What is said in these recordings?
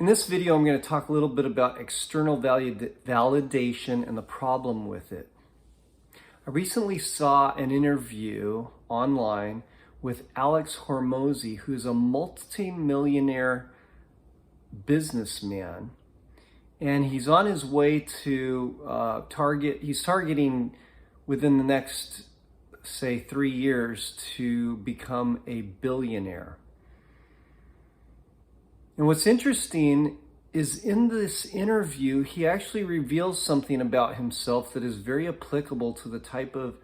In this video, I'm going to talk a little bit about external validation and the problem with it. I recently saw an interview online with Alex Hormozi, who's a multi-millionaire businessman, and he's on his way to he's targeting within the next, say, 3 years to become a billionaire. And what's interesting is in this interview, he actually reveals something about himself that is very applicable to the type of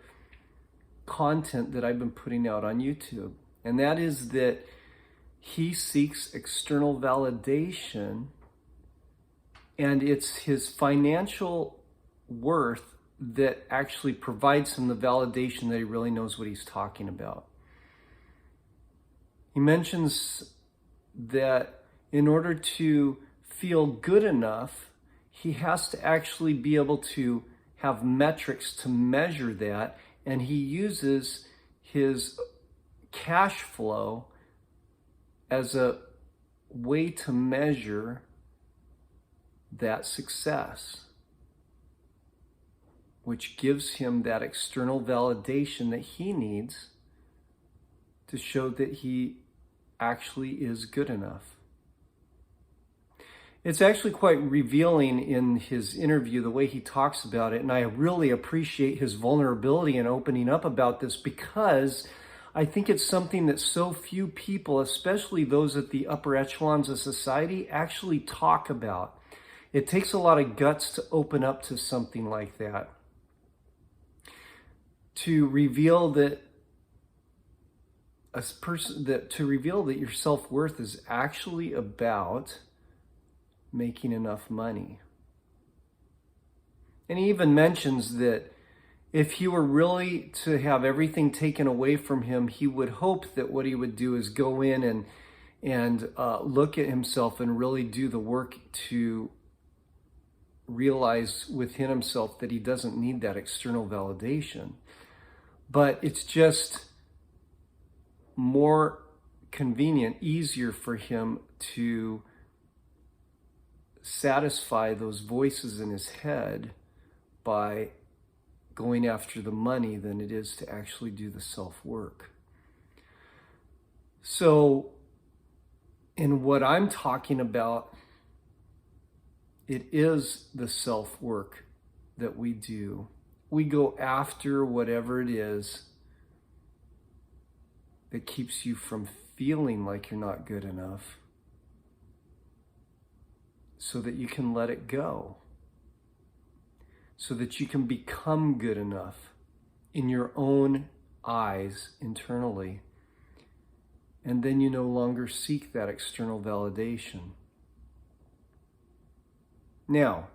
content that I've been putting out on YouTube. And that is that he seeks external validation, and it's his financial worth that actually provides him the validation that he really knows what he's talking about. He mentions that in order to feel good enough, he has to actually be able to have metrics to measure that, and he uses his cash flow as a way to measure that success, which gives him that external validation that he needs to show that he actually is good enough. It's actually quite revealing in his interview, the way he talks about it, and I really appreciate his vulnerability in opening up about this, because I think it's something that so few people, especially those at the upper echelons of society, actually talk about. It takes a lot of guts to open up to something like that, to reveal that your self-worth is actually about making enough money. And he even mentions that if he were really to have everything taken away from him, he would hope that what he would do is go in and look at himself and really do the work to realize within himself that he doesn't need that external validation. But it's just more convenient, easier for him to satisfy those voices in his head by going after the money than it is to actually do the self-work. So in what I'm talking about, it is the self-work that we do. We go after whatever it is that keeps you from feeling like you're not good enough, so that you can let it go, so that you can become good enough in your own eyes internally, and then you no longer seek that external validation. Now,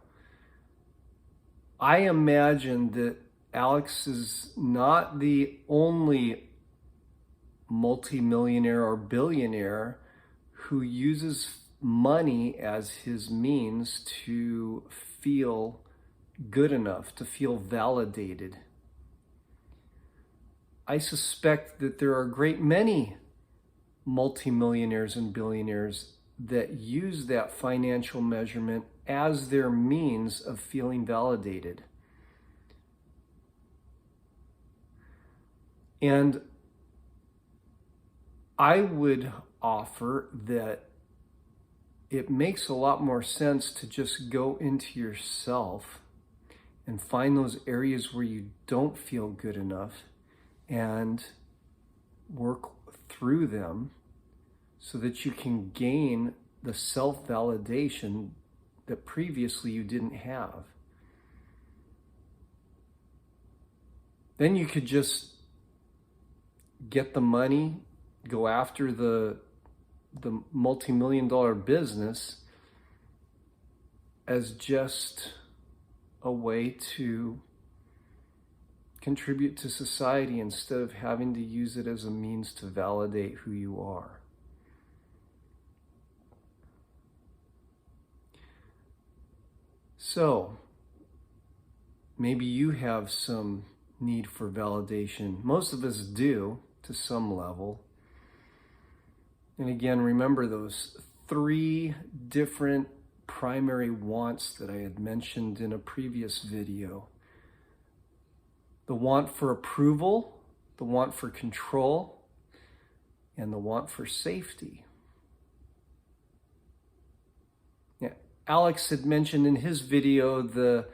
I imagine that Alex is not the only multimillionaire or billionaire who uses money as his means to feel good enough, to feel validated. I suspect that there are a great many multimillionaires and billionaires that use that financial measurement as their means of feeling validated. And I would offer that it makes a lot more sense to just go into yourself and find those areas where you don't feel good enough and work through them so that you can gain the self-validation that previously you didn't have. Then you could just get the money, go after the multi-million-dollar business as just a way to contribute to society instead of having to use it as a means to validate who you are. So, maybe you have some need for validation. Most of us do, to some level. And again, remember those 3 different primary wants that I had mentioned in a previous video. The want for approval, the want for control, and the want for safety. Yeah, Alex had mentioned in his video the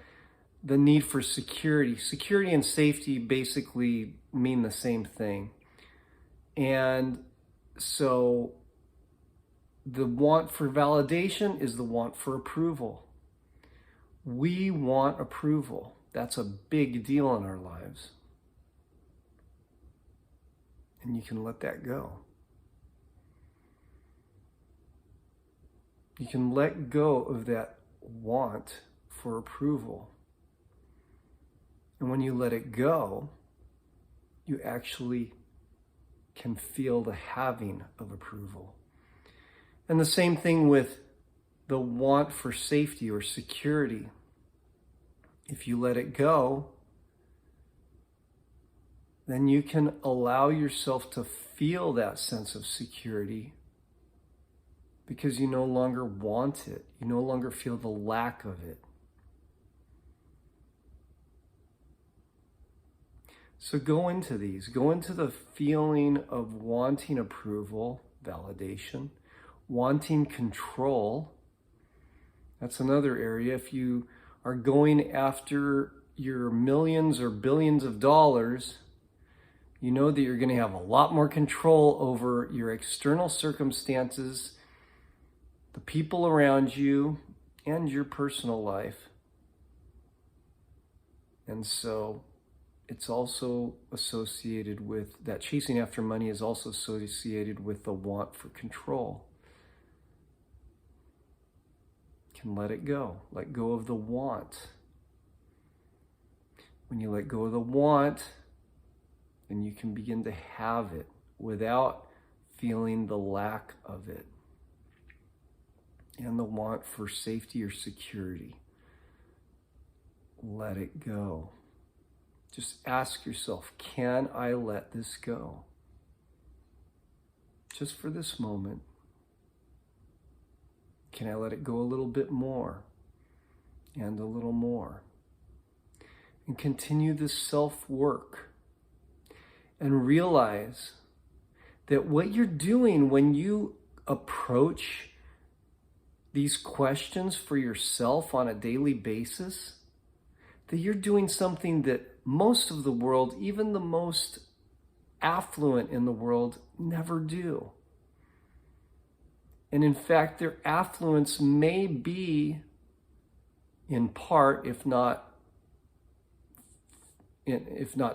need for security. Security and safety basically mean the same thing. And so the want for validation is the want for approval. We want approval. That's a big deal in our lives. And you can let that go. You can let go of that want for approval. And when you let it go, you actually can feel the having of approval. And the same thing with the want for safety or security. If you let it go, then you can allow yourself to feel that sense of security because you no longer want it. You no longer feel the lack of it. So go into these. Go into the feeling of wanting approval, validation, wanting control. That's another area. If you are going after your millions or billions of dollars, you know that you're going to have a lot more control over your external circumstances, the people around you, and your personal life. And so it's also associated with that chasing after money is also associated with the want for control. Can let it go. Let go of the want. When you let go of the want, then you can begin to have it without feeling the lack of it. And the want for safety or security. Let it go. Just ask yourself, can I let this go? Just for this moment. Can I let it go a little bit more and a little more? And continue this self-work and realize that what you're doing when you approach these questions for yourself on a daily basis, that you're doing something that most of the world, even the most affluent in the world, never do. And in fact, their affluence may be in part, if not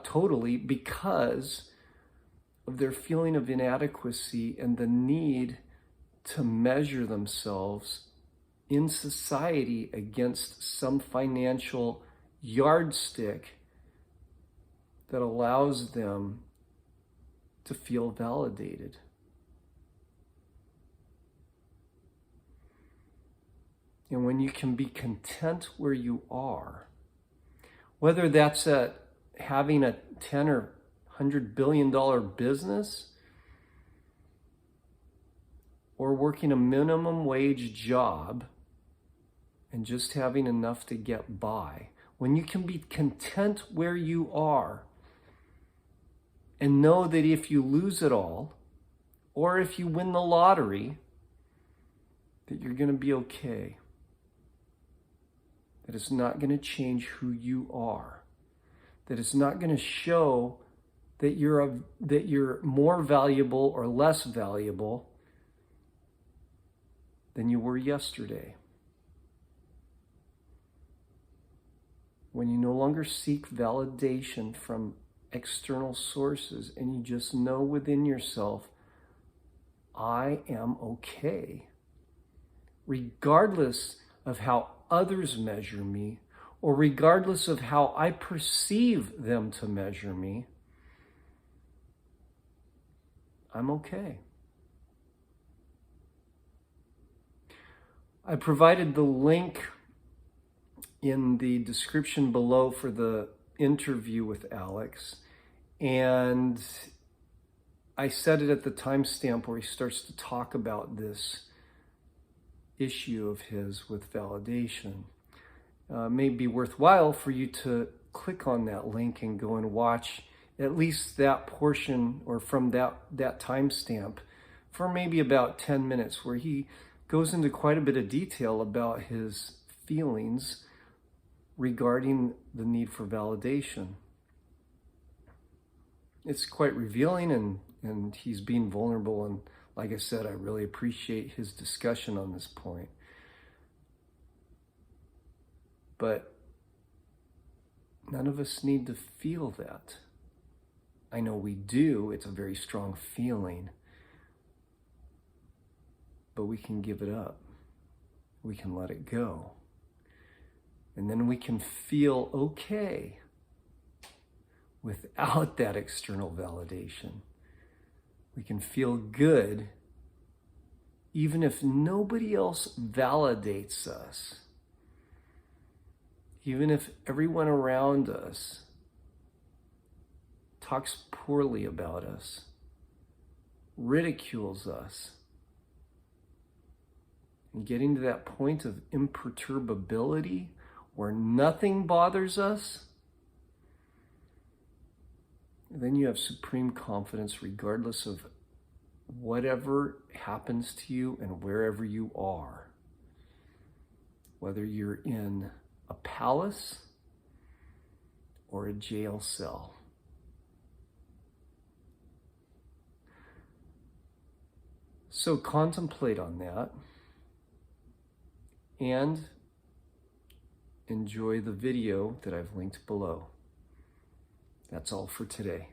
totally, because of their feeling of inadequacy and the need to measure themselves in society against some financial yardstick that allows them to feel validated. And when you can be content where you are, whether that's at having a $10 or $100 billion business or working a minimum wage job and just having enough to get by, when you can be content where you are and know that if you lose it all or if you win the lottery, that you're going to be okay. That it's not going to change who you are. That it's not going to show that you're more valuable or less valuable than you were yesterday. When you no longer seek validation from external sources and you just know within yourself, I am okay. Regardless of how others measure me, or regardless of how I perceive them to measure me, I'm okay. I provided the link in the description below for the interview with Alex, and I set it at the timestamp where he starts to talk about this issue of his with validation. It may be worthwhile for you to click on that link and go and watch at least that portion, or from that timestamp, for maybe about 10 minutes, where he goes into quite a bit of detail about his feelings regarding the need for validation. It's quite revealing, and he's being vulnerable, and like I said, I really appreciate his discussion on this point. But none of us need to feel that. I know we do. It's a very strong feeling. But we can give it up. We can let it go. And then we can feel okay without that external validation. We can feel good even if nobody else validates us. Even if everyone around us talks poorly about us, ridicules us, and getting to that point of imperturbability where nothing bothers us, then you have supreme confidence regardless of whatever happens to you and wherever you are. Whether you're in a palace or a jail cell. So contemplate on that and enjoy the video that I've linked below. That's all for today.